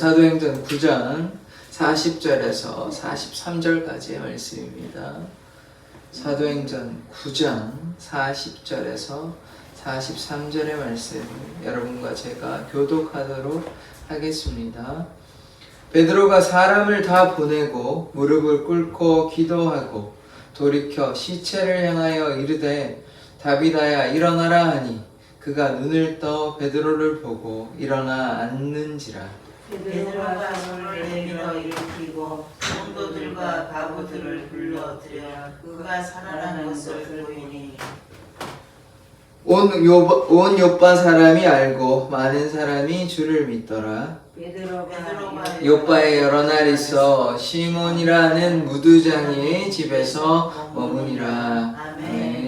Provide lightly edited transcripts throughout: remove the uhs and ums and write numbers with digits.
사도행전 9장 40절에서 43절까지의 말씀입니다. 사도행전 9장 40절에서 43절의 말씀 여러분과 제가 교독하도록 하겠습니다. 베드로가 사람을 다 보내고 무릎을 꿇고 기도하고 돌이켜 시체를 향하여 이르되 다비다야 일어나라 하니 그가 눈을 떠 베드로를 보고 일어나 앉는지라. 베드로가 손을 내밀어 일으키고 성도들과 바보들을 불러들여 그가 살아난 것을 보이니 온 요빠 사람이 알고 많은 사람이 주를 믿더라. 베드로가 요빠에 여러 날 있어 시몬이라는 무두장이의 집에서 머무니라. 아멘.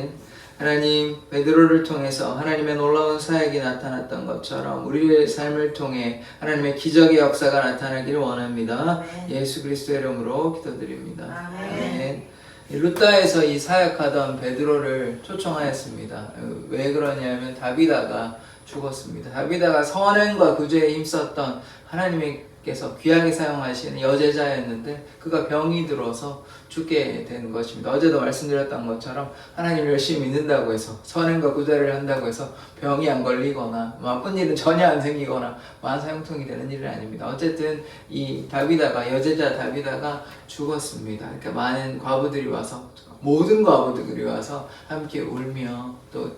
하나님, 베드로를 통해서 하나님의 놀라운 사역이 나타났던 것처럼 우리의 삶을 통해 하나님의 기적의 역사가 나타나기를 원합니다. 예수 그리스도의 이름으로 기도드립니다. 아멘. 루다에서 이 사역하던 베드로를 초청하였습니다. 왜 그러냐면 다비다가 죽었습니다. 다비다가 선행과 구제에 힘썼던 하나님께서 귀하게 사용하시는 여제자였는데 그가 병이 들어서 죽게 된 것입니다. 어제도 말씀드렸던 것처럼 하나님을 열심히 믿는다고 해서 선행과 구제를 한다고 해서 병이 안 걸리거나 나쁜 일은 전혀 안 생기거나 만사형통이 되는 일은 아닙니다. 어쨌든 이 다비다가 여제자 다비다가 죽었습니다. 그러니까 많은 과부들이 와서 모든 과부들이 와서 함께 울며 또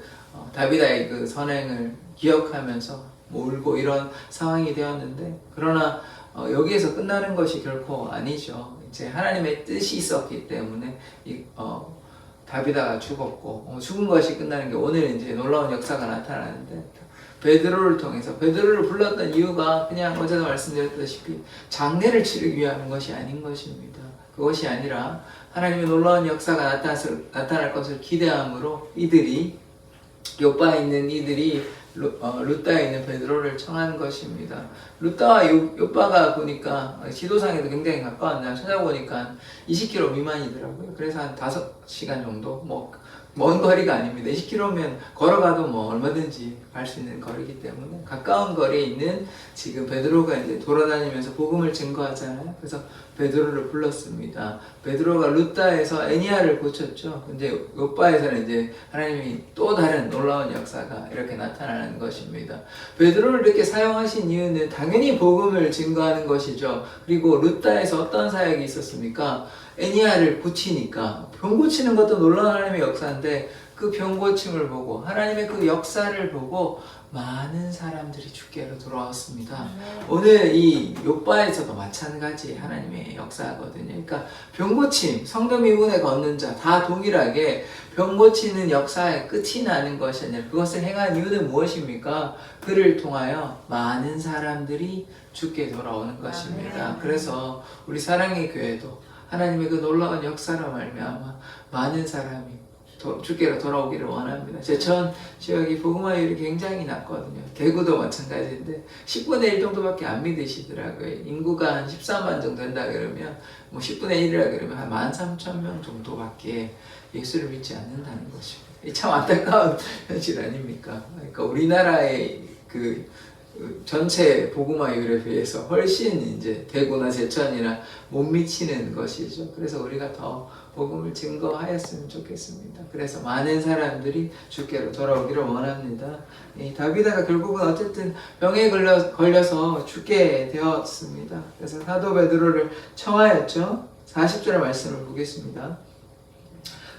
다비다의 그 선행을 기억하면서 울고 이런 상황이 되었는데 그러나 여기에서 끝나는 것이 결코 아니죠. 이제 하나님의 뜻이 있었기 때문에 다비다가 죽었고 죽은 것이 끝나는 게 오늘 이제 놀라운 역사가 나타나는데 베드로를 통해서 베드로를 불렀던 이유가 그냥 어제도 말씀드렸다시피 장례를 치르기 위한 것이 아닌 것입니다. 그것이 아니라 하나님의 놀라운 역사가 나타날 것을 기대함으로 이들이 요바에 있는 이들이 루다에 있는 베드로를 청한 것입니다. 루다와 요바가 보니까 지도상에도 굉장히 가까웠나 찾아보니까 20km 미만이더라고요. 그래서 한 5시간 정도 먼 거리가 아닙니다. 20km면 걸어가도 얼마든지 갈 수 있는 거리이기 때문에 가까운 거리에 있는 지금 베드로가 이제 돌아다니면서 복음을 증거하잖아요. 그래서 베드로를 불렀습니다. 베드로가 루다에서 애니아를 고쳤죠. 근데 요바에서는 이제 하나님이 또 다른 놀라운 역사가 이렇게 나타나는 것입니다. 베드로를 이렇게 사용하신 이유는 당연히 복음을 증거하는 것이죠. 그리고 루다에서 어떤 사역이 있었습니까? 애니아를 고치니까 병 고치는 것도 놀라운 하나님의 역사인데 그 병 고침을 보고 하나님의 그 역사를 보고 많은 사람들이 주께로 돌아왔습니다. 오늘 이 요바에서도 마찬가지 하나님의 역사거든요. 그러니까 병 고침, 성도 미문에 걷는 자 다 동일하게 병 고치는 역사의 끝이 나는 것이 아니라 그것을 행한 이유는 무엇입니까? 그를 통하여 많은 사람들이 주께 돌아오는 것입니다. 그래서 우리 사랑의 교회도 하나님의 그 놀라운 역사로 말미암아 많은 사람이 주께로 돌아오기를 원합니다. 제천 지역이 복음화율이 굉장히 낮거든요. 대구도 마찬가지인데 10분의 1 정도밖에 안 믿으시더라고요. 인구가 한 13만 정도 된다 그러면 10분의 1이라 그러면 한 13,000명 정도밖에 예수를 믿지 않는다는 것입니다. 참 안타까운 현실 아닙니까? 그러니까 우리나라의 그 전체 복음화율에 비해서 훨씬 이제 대구나 제천이나 못 미치는 것이죠. 그래서 우리가 더 복음을 증거하였으면 좋겠습니다. 그래서 많은 사람들이 주께로 돌아오기를 원합니다. 이 다비다가 결국은 어쨌든 병에 걸려서 죽게 되었습니다. 그래서 사도 베드로를 청하였죠. 40절의 말씀을 보겠습니다.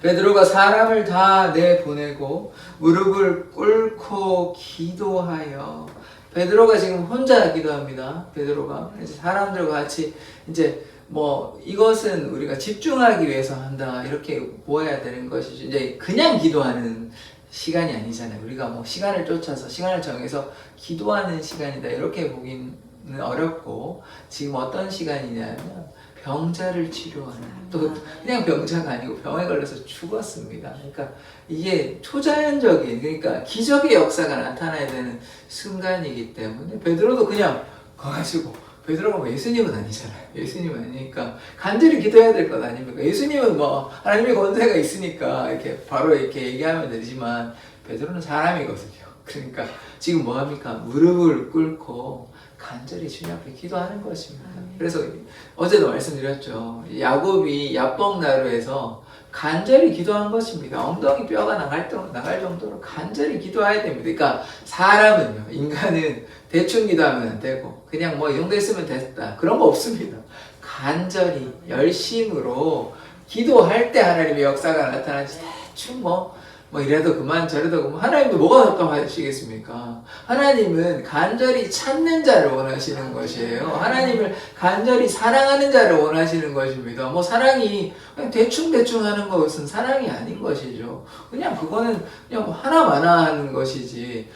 베드로가 사람을 다 내보내고 무릎을 꿇고 기도하여 베드로가 지금 혼자 기도합니다. 베드로가 사람들과 같이 이제 이것은 우리가 집중하기 위해서 한다 이렇게 보아야 되는 것이죠. 이제 그냥 기도하는 시간이 아니잖아요. 우리가 시간을 쫓아서 시간을 정해서 기도하는 시간이다 이렇게 보기는 어렵고 지금 어떤 시간이냐면 병자를 치료하는 또 그냥 병자가 아니고 병에 걸려서 죽었습니다. 그러니까 이게 초자연적인 그러니까 기적의 역사가 나타나야 되는 순간이기 때문에 베드로도 그냥 가가지고 베드로가 예수님은 아니잖아요. 예수님은 아니니까 간절히 기도해야 될 것 아닙니까? 예수님은 하나님의 권세가 있으니까 이렇게 바로 이렇게 얘기하면 되지만 베드로는 사람이거든요. 그러니까 지금 뭐합니까? 무릎을 꿇고 간절히 주님 앞에 기도하는 것입니다. 그래서 어제도 말씀드렸죠. 야곱이 야복나루에서 간절히 기도한 것입니다. 엉덩이 뼈가 나갈 정도로 간절히 기도해야 됩니다. 그러니까 사람은요, 인간은 대충 기도하면 안 되고 그냥 뭐 이 정도 했으면 됐다, 그런 거 없습니다. 간절히 열심으로 기도할 때 하나님의 역사가 나타나지, 대충 뭐 이래도 그만 저래도 그만, 하나님도 뭐가 답답하시겠습니까? 하나님은 간절히 찾는 자를 원하시는 것이에요. 하나님을 간절히 사랑하는 자를 원하시는 것입니다. 뭐 사랑이 그냥 대충 하는 것은 사랑이 아닌 것이죠. 그냥 그거는 그냥 하나마나 하는 것이지,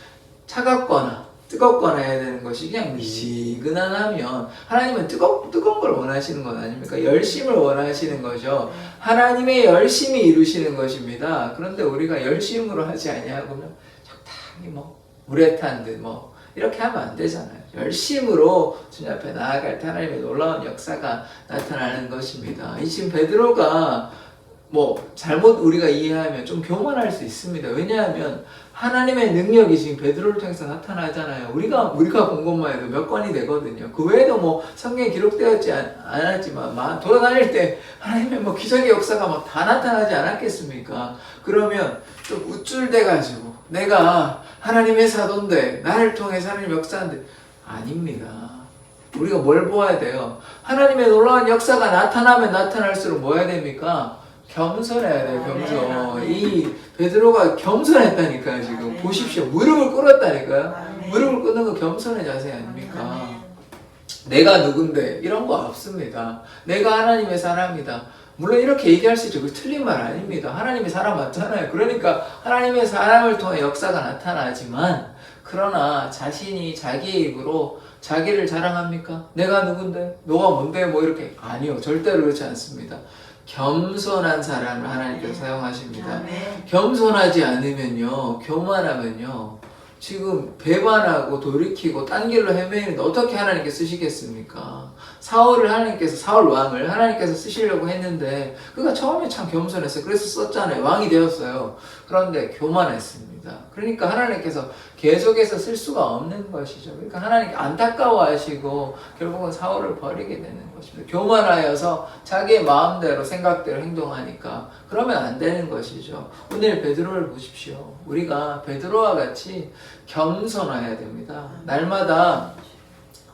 차갑거나 뜨겁거나 해야 되는 것이 그냥 미지근하면, 하나님은 뜨거운 걸 원하시는 건 아닙니까? 열심을 원하시는 거죠. 하나님의 열심히 이루시는 것입니다. 그런데 우리가 열심으로 하지 아니하고는 적당히 뭐 물에 탄 듯 뭐 이렇게 하면 안 되잖아요. 열심으로 주님 앞에 나아갈 때 하나님의 놀라운 역사가 나타나는 것입니다. 이 지금 베드로가 뭐 잘못 우리가 이해하면 좀 교만할 수 있습니다. 왜냐하면 하나님의 능력이 지금 베드로를 통해서 나타나잖아요. 우리가 본 것만 해도 몇 건이 되거든요. 그 외에도 뭐 성경에 기록되었지 않았지만 돌아다닐 때 하나님의 뭐 기적의 역사가 막 다 나타나지 않았겠습니까? 그러면 좀 우쭐대 가지고 내가 하나님의 사도인데 나를 통해서 하나님 역사하는데, 아닙니다. 우리가 뭘 보아야 돼요? 하나님의 놀라운 역사가 나타나면 나타날수록 뭐 해야 됩니까? 겸손해야 돼요. 겸손. 이 베드로가 겸손했다니까요. 지금 보십시오. 무릎을 꿇었다니까요. 무릎을 꿇는 거 겸손의 자세 아닙니까? 내가 누군데 이런 거 없습니다. 내가 하나님의 사람이다. 물론 이렇게 얘기할 수 있죠. 그 틀린 말 아닙니다. 하나님의 사람 맞잖아요. 그러니까 하나님의 사람을 통해 역사가 나타나지만, 그러나 자신이 자기의 입으로 자기를 자랑합니까? 내가 누군데? 너가 뭔데? 뭐 이렇게. 아니요. 절대로 그렇지 않습니다. 겸손한 사람을 하나님께서 사용하십니다. 겸손하지 않으면요, 교만하면요, 지금 배반하고 돌이키고 딴 길로 헤매이는데 어떻게 하나님께 쓰시겠습니까? 사울 왕을 하나님께서 쓰시려고 했는데 그가 처음에 참 겸손했어요. 그래서 썼잖아요. 왕이 되었어요. 그런데 교만했습니다. 그러니까 하나님께서 계속해서 쓸 수가 없는 것이죠. 그러니까 하나님께 안타까워하시고 결국은 사울을 버리게 되는 것입니다. 교만하여서 자기의 마음대로 생각대로 행동하니까 그러면 안 되는 것이죠. 오늘 베드로를 보십시오. 우리가 베드로와 같이 겸손해야 됩니다. 날마다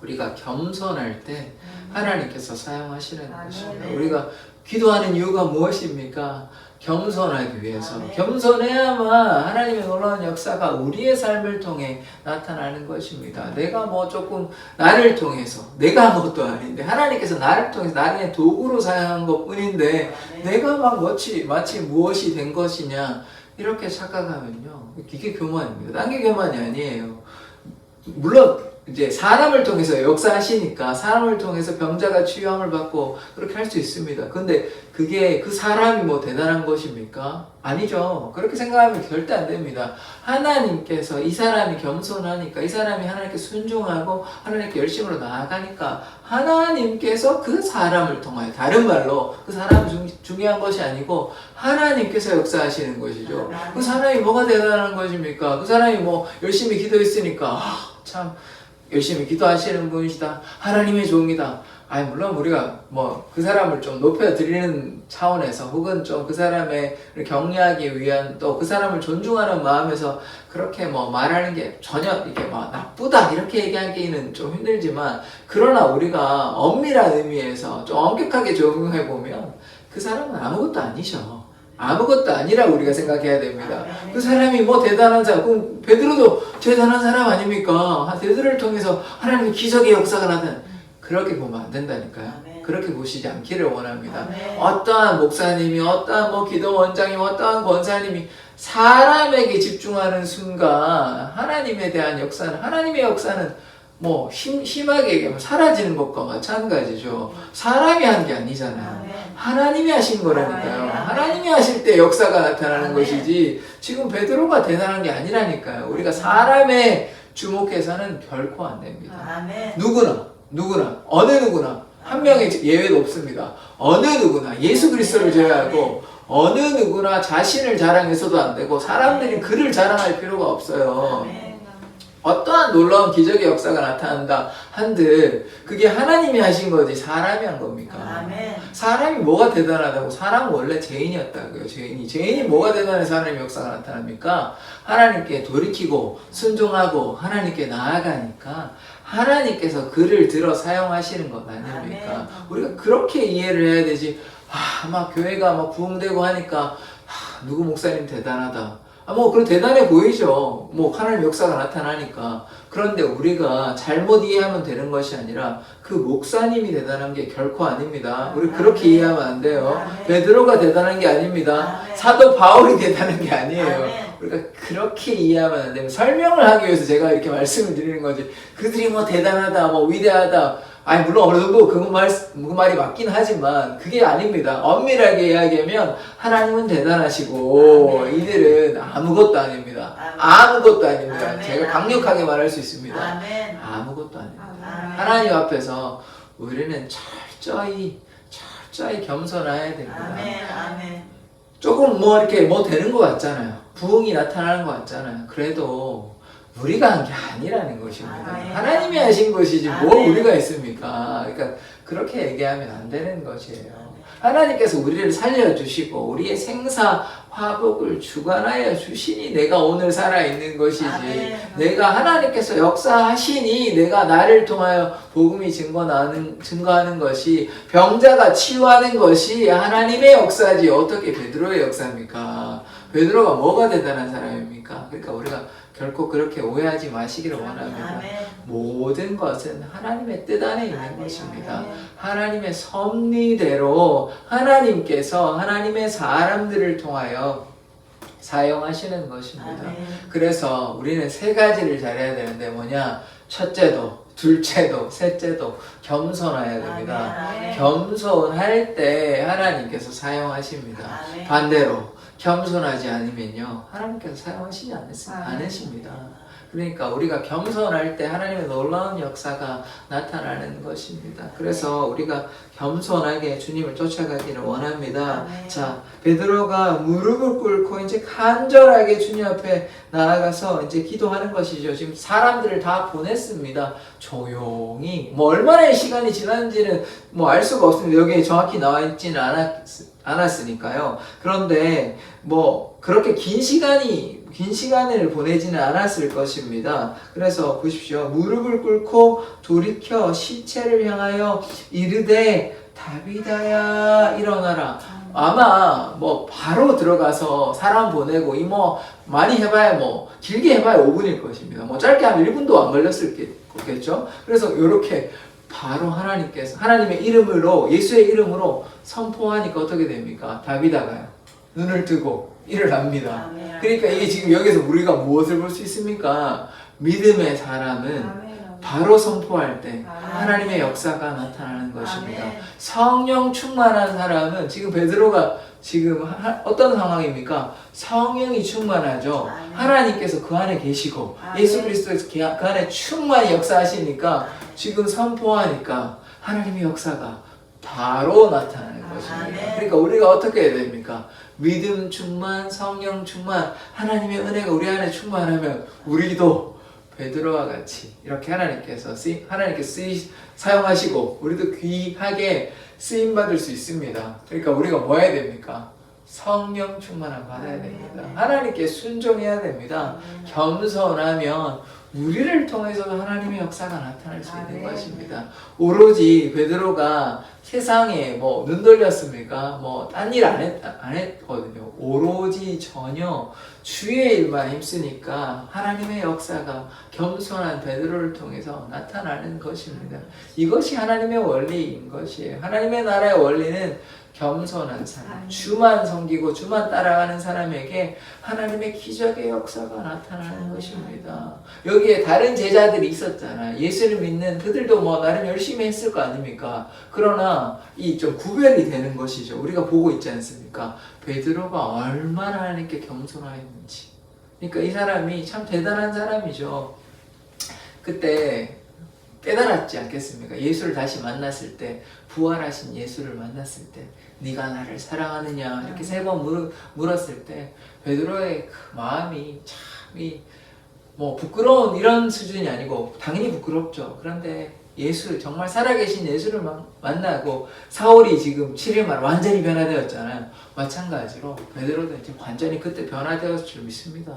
우리가 겸손할 때 하나님께서 사용하시는 것입니다. 우리가 기도하는 이유가 무엇입니까? 겸손하기 위해서. 겸손해야만 하나님의 놀라운 역사가 우리의 삶을 통해 나타나는 것입니다. 내가 뭐 조금 나를 통해서, 내가 아무것도 아닌데 하나님께서 나를 통해서 나를 도구로 사용한 것 뿐인데 내가 막 마치 무엇이 된 것이냐 이렇게 착각하면요, 이게 교만입니다. 딴 게 교만이 아니에요. 물론 이제 사람을 통해서 역사하시니까 사람을 통해서 병자가 치유함을 받고 그렇게 할 수 있습니다. 근데 그게 그 사람이 뭐 대단한 것입니까? 아니죠. 그렇게 생각하면 절대 안 됩니다. 하나님께서 이 사람이 겸손하니까, 이 사람이 하나님께 순종하고 하나님께 열심으로 나아가니까 하나님께서 그 사람을 통하여, 다른 말로 그 사람은 중요한 것이 아니고 하나님께서 역사하시는 것이죠. 그 사람이 뭐가 대단한 것입니까? 그 사람이 뭐 열심히 기도했으니까 참 열심히 기도하시는 분이시다, 하나님의 종이다. 물론 우리가 뭐 그 사람을 좀 높여드리는 차원에서, 혹은 좀 그 사람의 격려하기 위한, 또 그 사람을 존중하는 마음에서 그렇게 뭐 말하는 게 전혀 이렇게 막 나쁘다 이렇게 얘기하기는 좀 힘들지만, 그러나 우리가 엄밀한 의미에서 좀 엄격하게 적용해 보면 그 사람은 아무것도 아니셔. 아무것도 아니라 우리가 생각해야 됩니다. 그 사람이 뭐 대단한 사람, 그럼 베드로도 대단한 사람 아닙니까? 베드로를 통해서 하나님의 기적의 역사가 나타나. 그렇게 보면 안 된다니까요. 그렇게 보시지 않기를 원합니다. 어떠한 목사님이, 어떠한 뭐 기도원장님, 어떠한 권사님이 사람에게 집중하는 순간 하나님에 대한 역사는, 하나님의 역사는 뭐 심하게 얘기하면 사라지는 것과 마찬가지죠. 사람이 한 게 아니잖아요. 하나님이 하신 거라니까요. 하나님이 하실 때 역사가 나타나는 것이지, 지금 베드로가 대단한 게 아니라니까요. 우리가 사람에 주목해서는 결코 안 됩니다. 누구나 어느 누구나, 한 명의 예외도 없습니다. 어느 누구나 예수 그리스도를 제외하고 어느 누구나 자신을 자랑해서도 안 되고 사람들이 그를 자랑할 필요가 없어요. 어떠한 놀라운 기적의 역사가 나타난다 한들 그게 하나님이 하신 거지 사람이 한 겁니까? 아멘. 사람이 뭐가 대단하다고? 사람은 원래 죄인이었다고요. 죄인이 뭐가 대단해서 하나님의 역사가 나타납니까? 하나님께 돌이키고 순종하고 하나님께 나아가니까 하나님께서 그를 들어 사용하시는 것 아닙니까? 아멘. 우리가 그렇게 이해를 해야 되지. 막 교회가 막 부흥되고 하니까 누구 목사님 대단하다. 뭐 그런 대단해 보이죠. 뭐 하나님 역사가 나타나니까. 그런데 우리가 잘못 이해하면 되는 것이 아니라 그 목사님이 대단한 게 결코 아닙니다. 우리 그렇게 이해하면 안 돼요. 베드로가 대단한 게 아닙니다. 사도 바울이 대단한 게 아니에요. 우리가 그렇게 이해하면 안 됩니다. 설명을 하기 위해서 제가 이렇게 말씀을 드리는 거지. 그들이 뭐 대단하다, 뭐 위대하다. 아니 물론 어느 정도 그 말이 맞긴 하지만 그게 아닙니다. 엄밀하게 이야기하면 하나님은 대단하시고 아멘. 이들은 아무것도 아닙니다. 아멘. 아무것도 아닙니다. 아멘. 제가 강력하게 말할 수 있습니다. 아멘. 아무것도 아닙니다. 아멘. 하나님 앞에서 우리는 철저히 겸손해야 됩니다. 아멘. 아멘. 조금 뭐 이렇게 뭐 되는 것 같잖아요. 부흥이 나타나는 것 같잖아요. 그래도 우리가 한 게 아니라는 것입니다. 아멘. 하나님이 하신 것이지 뭐 아멘. 우리가 있습니까? 그러니까 그렇게 얘기하면 안 되는 것이에요. 하나님께서 우리를 살려주시고 우리의 생사 화복을 주관하여 주시니 내가 오늘 살아있는 것이지. 아멘. 내가 하나님께서 역사하시니 내가 나를 통하여 복음이 증거하는 것이 병자가 치유하는 것이 하나님의 역사지. 어떻게 베드로의 역사입니까? 베드로가 뭐가 대단한 사람입니까? 그러니까 우리가 결코 그렇게 오해하지 마시기를 원합니다. 아멘. 모든 것은 하나님의 뜻 안에 있는 아멘. 것입니다. 아멘. 하나님의 섭리대로 하나님께서 하나님의 사람들을 통하여 사용하시는 것입니다. 아멘. 그래서 우리는 세 가지를 잘해야 되는데 뭐냐? 첫째도, 둘째도, 셋째도 겸손해야 됩니다. 아멘. 겸손할 때 하나님께서 사용하십니다. 아멘. 반대로 겸손하지 않으면요 하나님께서 사용하시지 않으십니다. 그러니까 우리가 겸손할 때 하나님의 놀라운 역사가 나타나는 것입니다. 그래서 우리가 겸손하게 주님을 쫓아가기를 원합니다. 아멘. 자, 베드로가 무릎을 꿇고 이제 간절하게 주님 앞에 나아가서 이제 기도하는 것이죠. 지금 사람들을 다 보냈습니다. 조용히 뭐 얼마나 시간이 지났는지는 뭐 알 수가 없습니다. 여기에 정확히 나와 있지는 않았으니까요. 그런데 뭐 그렇게 긴 시간을 보내지는 않았을 것입니다. 그래서 보십시오. 무릎을 꿇고 돌이켜 시체를 향하여 이르되 다비다야 일어나라. 아마 뭐 바로 들어가서 사람 보내고 이 뭐 많이 해봐야 뭐 길게 해봐야 5분일 것입니다. 뭐 짧게 하면 1분도 안 걸렸겠죠. 그래서 이렇게 바로 하나님께서 하나님의 이름으로 예수의 이름으로 선포하니까 어떻게 됩니까? 다비다가요 눈을 뜨고 일어납니다. 아멘. 그러니까 이게 지금 여기서 우리가 무엇을 볼 수 있습니까? 믿음의 사람은 바로 선포할 때 하나님의 역사가 나타나는 것입니다. 아멘. 성령 충만한 사람은 지금 베드로가 지금 어떤 상황입니까? 성령이 충만하죠. 아멘. 하나님께서 그 안에 계시고 아멘. 예수 그리스도께서 그 안에 충만히 역사하시니까 지금 선포하니까 하나님의 역사가 바로 나타나는 것입니다. 아멘. 그러니까 우리가 어떻게 해야 됩니까? 믿음 충만, 성령 충만, 하나님의 은혜가 우리 안에 충만하면 우리도 베드로와 같이 이렇게 하나님께서 사용하시고 우리도 귀하게 쓰임 받을 수 있습니다. 그러니까 우리가 뭐 해야 됩니까? 성령 충만함 받아야 됩니다. 하나님께 순종해야 됩니다. 겸손하면 우리를 통해서도 하나님의 역사가 나타날 수 있는 것입니다. 오로지 베드로가 세상에 뭐 눈 돌렸습니까? 뭐 딴 일 안 했거든요. 오로지 전혀 주의 일만 힘쓰니까 하나님의 역사가 겸손한 베드로를 통해서 나타나는 것입니다. 이것이 하나님의 원리인 것이에요. 하나님의 나라의 원리는 겸손한 사람, 주만 섬기고 주만 따라가는 사람에게 하나님의 기적의 역사가 나타나는 것입니다. 여기에 다른 제자들이 있었잖아요. 예수를 믿는 그들도 뭐 나름 열심히 했을 거 아닙니까? 그러나 이 좀 구별이 되는 것이죠. 우리가 보고 있지 않습니까? 베드로가 얼마나 하나님께 겸손하였는지. 그러니까 이 사람이 참 대단한 사람이죠. 그때 깨달았지 않겠습니까? 예수를 다시 만났을 때, 부활하신 예수를 만났을 때 네가 나를 사랑하느냐 이렇게 3번 물었을 때 베드로의 그 마음이 참 뭐 부끄러운 이런 수준이 아니고 당연히 부끄럽죠. 그런데 예수 정말 살아계신 예수를 만나고 사울이 지금 7일 만에 완전히 변화되었잖아요. 마찬가지로 베드로도 이제 완전히 그때 변화되었을 줄 믿습니다.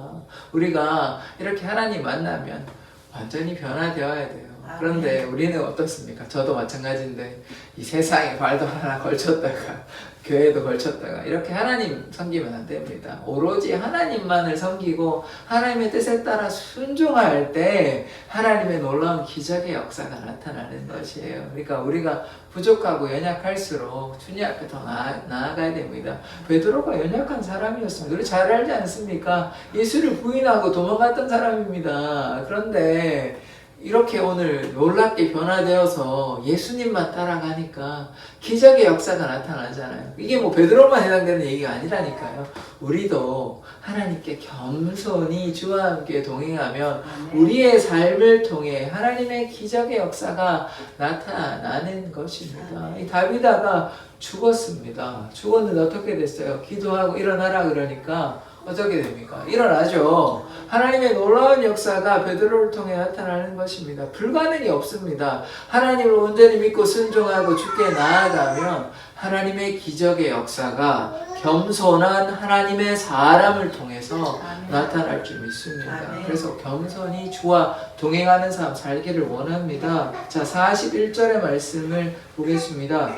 우리가 이렇게 하나님 만나면 완전히 변화되어야 돼요. 그런데 우리는 어떻습니까? 저도 마찬가지인데 이 세상에 발도 하나 걸쳤다가 교회도 걸쳤다가 이렇게 하나님 섬기면 안 됩니다. 오로지 하나님만을 섬기고 하나님의 뜻에 따라 순종할 때 하나님의 놀라운 기적의 역사가 나타나는 것이에요. 그러니까 우리가 부족하고 연약할수록 주님 앞에 더 나아가야 됩니다. 베드로가 연약한 사람이었습니다. 우리 잘 알지 않습니까? 예수를 부인하고 도망갔던 사람입니다. 그런데 이렇게 오늘 놀랍게 변화되어서 예수님만 따라가니까 기적의 역사가 나타나잖아요. 이게 뭐 베드로만 해당되는 얘기가 아니라니까요. 우리도 하나님께 겸손히 주와 함께 동행하면 우리의 삶을 통해 하나님의 기적의 역사가 나타나는 것입니다. 이 다비다가 죽었습니다. 죽었는데 어떻게 됐어요? 기도하고 일어나라 그러니까 어떻게 됩니까? 일어나죠. 하나님의 놀라운 역사가 베드로를 통해 나타나는 것입니다. 불가능이 없습니다. 하나님을 온전히 믿고 순종하고 주께 나아가면 하나님의 기적의 역사가 겸손한 하나님의 사람을 통해서 나타날 줄 믿습니다. 그래서 겸손히 주와 동행하는 삶 살기를 원합니다. 자, 41절의 말씀을 보겠습니다.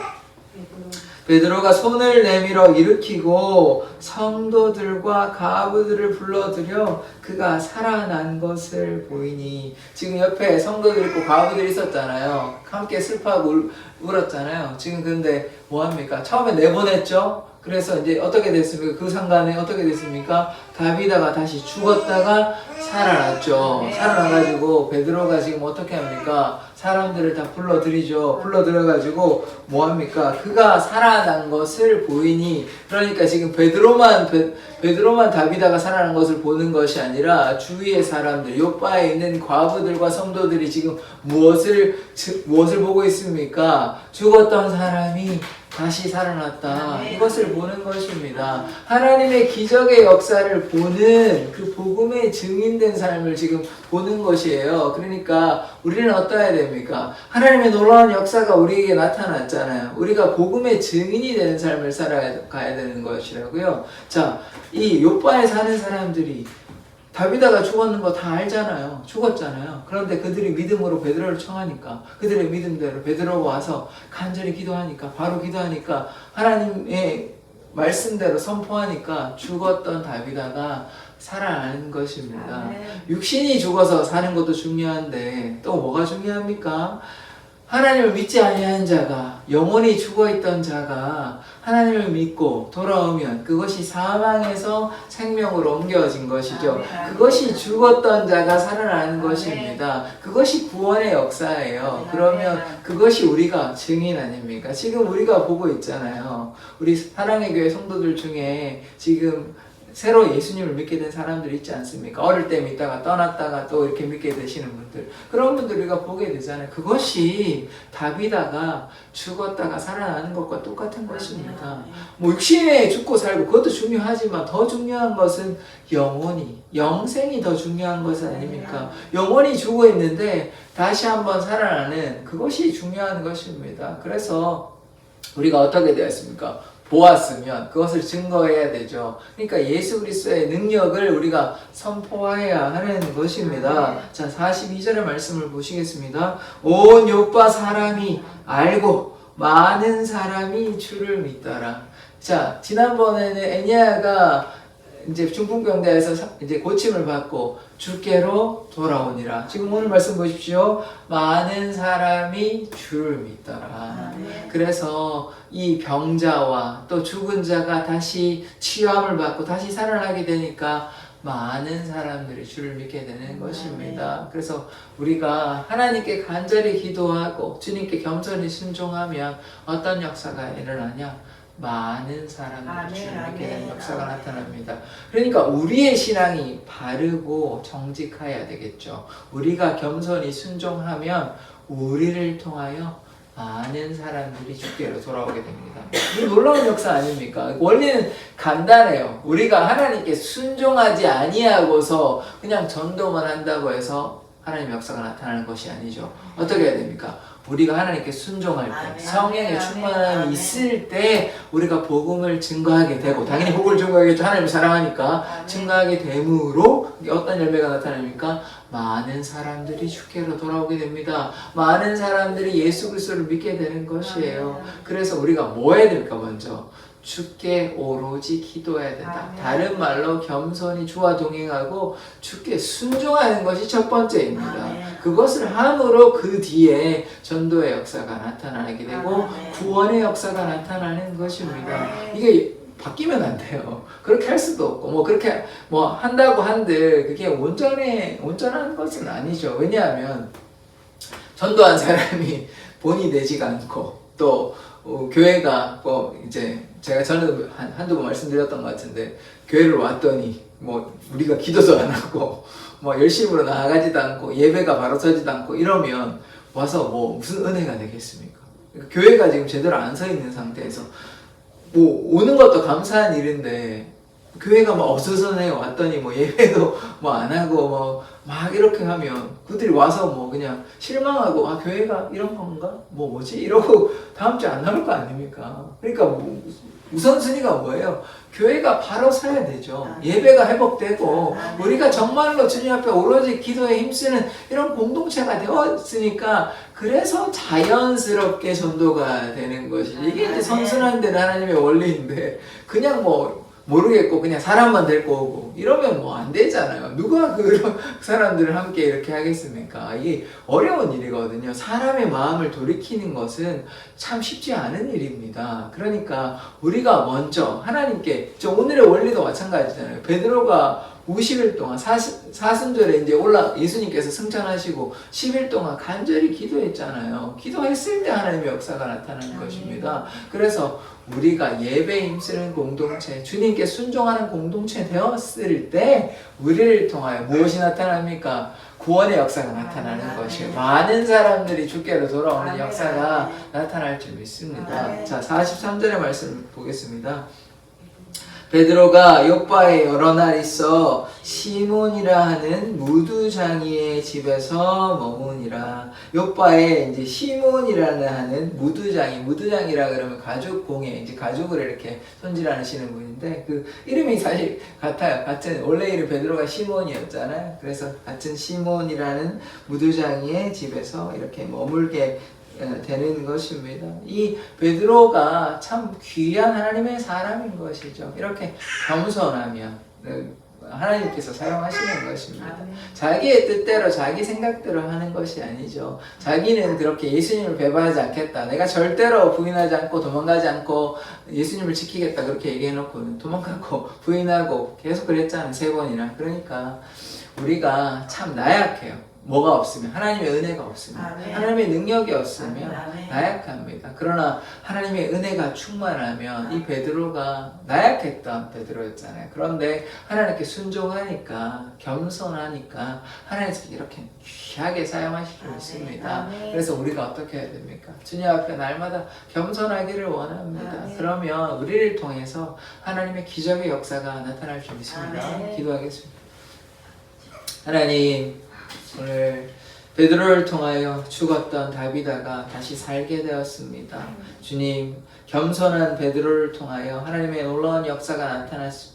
베드로가 손을 내밀어 일으키고 성도들과 가부들을 불러들여 그가 살아난 것을 보이니, 지금 옆에 성도들 있고 가부들이 있었잖아요. 함께 슬퍼하고 울었잖아요. 지금 근데 뭐합니까? 처음에 내보냈죠? 그래서 이제 어떻게 됐습니까? 그 상간에 어떻게 됐습니까? 다비다가 다시 죽었다가 살아났죠. 살아나가지고 베드로가 지금 어떻게 합니까? 사람들을 다 불러들이죠. 불러들여가지고 뭐합니까? 그가 살아난 것을 보이니, 그러니까 지금 베드로만 다비다가 살아난 것을 보는 것이 아니라 주위의 사람들, 요바에 있는 과부들과 성도들이 지금 무엇을 보고 있습니까? 죽었던 사람이 다시 살아났다. 이것을 보는 것입니다. 하나님의 기적의 역사를 보는 그 복음의 증인된 삶을 지금 보는 것이에요. 그러니까 우리는 어떠해야 됩니까? 하나님의 놀라운 역사가 우리에게 나타났잖아요. 우리가 복음의 증인이 되는 삶을 살아가야 되는 것이라고요. 자, 이 요바에 사는 사람들이 다비다가 죽었는 거 다 알잖아요. 죽었잖아요. 그런데 그들이 믿음으로 베드로를 청하니까, 그들의 믿음대로 베드로가 와서 간절히 기도하니까, 바로 기도하니까, 하나님의 말씀대로 선포하니까 죽었던 다비다가 살아나는 것입니다. 육신이 죽어서 사는 것도 중요한데 또 뭐가 중요합니까? 하나님을 믿지 아니하는 자가, 영원히 죽어있던 자가 하나님을 믿고 돌아오면 그것이 사망에서 생명으로 옮겨진 것이죠. 그것이 죽었던 자가 살아나는 것입니다. 그것이 구원의 역사예요. 그러면 그것이 우리가 증인 아닙니까? 지금 우리가 보고 있잖아요. 우리 사랑의 교회 성도들 중에 지금 새로 예수님을 믿게 된 사람들 있지 않습니까? 어릴 때 믿다가 떠났다가 또 이렇게 믿게 되시는 분들, 그런 분들 우리가 보게 되잖아요. 그것이 다비다가 죽었다가 살아나는 것과 똑같은 것입니다. 뭐 육신에 죽고 살고 그것도 중요하지만 더 중요한 것은 영혼이, 영생이 더 중요한 것은 아닙니까? 영혼이 죽어 있는데 다시 한번 살아나는 그것이 중요한 것입니다. 그래서 우리가 어떻게 되었습니까? 보았으면 그것을 증거해야 되죠. 그러니까 예수 그리스도의 능력을 우리가 선포해야 하는 것입니다. 자, 42절의 말씀을 보시겠습니다. 온 요빠 사람이 알고 많은 사람이 주를 믿더라. 자, 지난번에는 애니야가 이제 중풍병자에서 이제 고침을 받고 주께로 돌아오니라. 지금 오늘 말씀 보십시오. 많은 사람이 주를 믿더라. 그래서 이 병자와 또 죽은 자가 다시 치유함을 받고 다시 살아나게 되니까 많은 사람들이 주를 믿게 되는 것입니다. 그래서 우리가 하나님께 간절히 기도하고 주님께 겸손히 순종하면 어떤 역사가 일어나냐? 많은 사람들이 주를 믿게 되는 역사가 나타납니다. 그러니까 우리의 신앙이 바르고 정직해야 되겠죠. 우리가 겸손히 순종하면 우리를 통하여 많은 사람들이 주께로 돌아오게 됩니다. 이 놀라운 역사 아닙니까? 원리는 간단해요. 우리가 하나님께 순종하지 아니하고서 그냥 전도만 한다고 해서 하나님의 역사가 나타나는 것이 아니죠. 어떻게 해야 됩니까? 우리가 하나님께 순종할 때, 성령의 충만함이 있을 때 우리가 복음을 증거하게 되고, 당연히 복음을 증거하겠죠. 하나님을 사랑하니까 증거하게 됨으로 어떤 열매가 나타납니까? 많은 사람들이 주께로 돌아오게 됩니다. 많은 사람들이 예수 그리스도를 믿게 되는 것이에요. 그래서 우리가 뭐 해야 될까? 먼저 주께 오로지 기도해야 된다. 다른 말로 겸손히 주와 동행하고 주께 순종하는 것이 첫 번째입니다. 그것을 함으로 그 뒤에 전도의 역사가 나타나게 되고 구원의 역사가 나타나는 것입니다. 이게 바뀌면 안 돼요. 그렇게 할 수도 없고, 그렇게 한다고 한들 그게 온전한 것은 아니죠. 왜냐하면 전도한 사람이 본이 되지가 않고, 또 교회가 이제 제가 전에도 한두 번 말씀드렸던 것 같은데, 교회를 왔더니 우리가 기도도 안 하고 열심으로 나아가지도 않고 예배가 바로 서지도 않고 이러면 와서 무슨 은혜가 되겠습니까? 교회가 지금 제대로 안 서 있는 상태에서 오는 것도 감사한 일인데, 교회가 어수선해 왔더니 예배도 안 하고 막 이렇게 하면 그들이 와서 그냥 실망하고, 아 교회가 이런 건가? 뭐지? 이러고 다음 주에 안 나올 거 아닙니까? 그러니까 우선순위가 뭐예요? 교회가 바로 서야 되죠. 예배가 회복되고 우리가 정말로 주님 앞에 오로지 기도에 힘쓰는 이런 공동체가 되었으니까, 그래서 자연스럽게 전도가 되는 것이, 이게 이제 선순환 되는 하나님의 원리인데, 그냥 모르겠고 그냥 사람만 데리고 오고 이러면 안 되잖아요. 누가 그런 사람들을 함께 이렇게 하겠습니까? 이게 어려운 일이거든요. 사람의 마음을 돌이키는 것은 참 쉽지 않은 일입니다. 그러니까 우리가 먼저 하나님께, 오늘의 원리도 마찬가지잖아요. 베드로가 50일 동안 사순절에 이제 예수님께서 승천하시고 10일 동안 간절히 기도했잖아요. 기도했을 때 하나님의 역사가 나타나는 것입니다. 그래서 우리가 예배에 힘쓰는 공동체, 주님께 순종하는 공동체 되었을 때 우리를 통하여 무엇이 나타납니까? 구원의 역사가 나타나는 것이에요. 많은 사람들이 주께로 돌아오는 역사가 나타날 줄 믿습니다. 자, 43절의 말씀을 보겠습니다. 베드로가 욥바에 여러 날 있어 시몬이라 하는 무두장이의 집에서 머무니라. 욥바에 이제 시몬이라는 하는 무두장이라 그러면 가죽 공예, 이제 가죽을 이렇게 손질하시는 분인데, 그 이름이 사실 같아요. 같은 원래 이름 베드로가 시몬이었잖아요. 그래서 같은 시몬이라는 무두장이의 집에서 이렇게 머물게 되는 것입니다. 이 베드로가 참 귀한 하나님의 사람인 것이죠. 이렇게 겸손하면 하나님께서 사용하시는 것입니다. 자기의 뜻대로 자기 생각대로 하는 것이 아니죠. 자기는 그렇게 예수님을 배반하지 않겠다, 내가 절대로 부인하지 않고 도망가지 않고 예수님을 지키겠다, 그렇게 얘기해놓고 도망가고 부인하고 계속 그랬잖아요. 3번이나. 그러니까 우리가 참 나약해요. 뭐가 없으면, 하나님의 은혜가 없으면, 하나님의 능력이 없으면 나약합니다. 그러나 하나님의 은혜가 충만하면, 이 베드로가 나약했던 베드로였잖아요. 그런데 하나님께 순종하니까, 겸손하니까 하나님께서 이렇게 귀하게 사용하실 수 있습니다. 그래서 우리가 어떻게 해야 됩니까? 주님 앞에 날마다 겸손하기를 원합니다. 그러면 우리를 통해서 하나님의 기적의 역사가 나타날 줄 믿습니다. 기도하겠습니다. 하나님, 오늘 베드로를 통하여 죽었던 다비다가 다시 살게 되었습니다. 주님, 겸손한 베드로를 통하여 하나님의 놀라운 역사가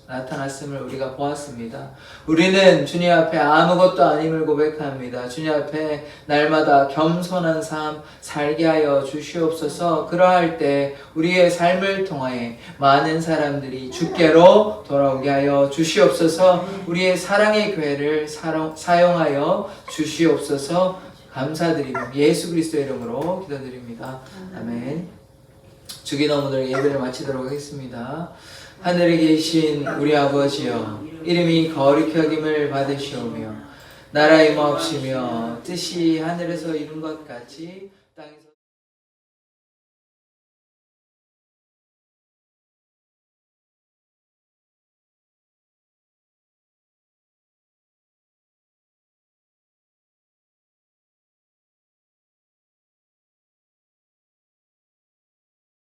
나타났음을 우리가 보았습니다. 우리는 주님 앞에 아무것도 아님을 고백합니다. 주님 앞에 날마다 겸손한 삶 살게 하여 주시옵소서. 그러할 때 우리의 삶을 통하여 많은 사람들이 주께로 돌아오게 하여 주시옵소서. 우리의 사랑의 교회를 사용하여 주시옵소서. 감사드리며 예수 그리스도의 이름으로 기도드립니다. 아멘. 주기도 오늘 예배를 마치도록 하겠습니다. 하늘에 계신 우리 아버지여, 이름이 거룩히 여김을 받으시오며 나라의 임하옵시며 뜻이 하늘에서 이룬 것 같이 땅에서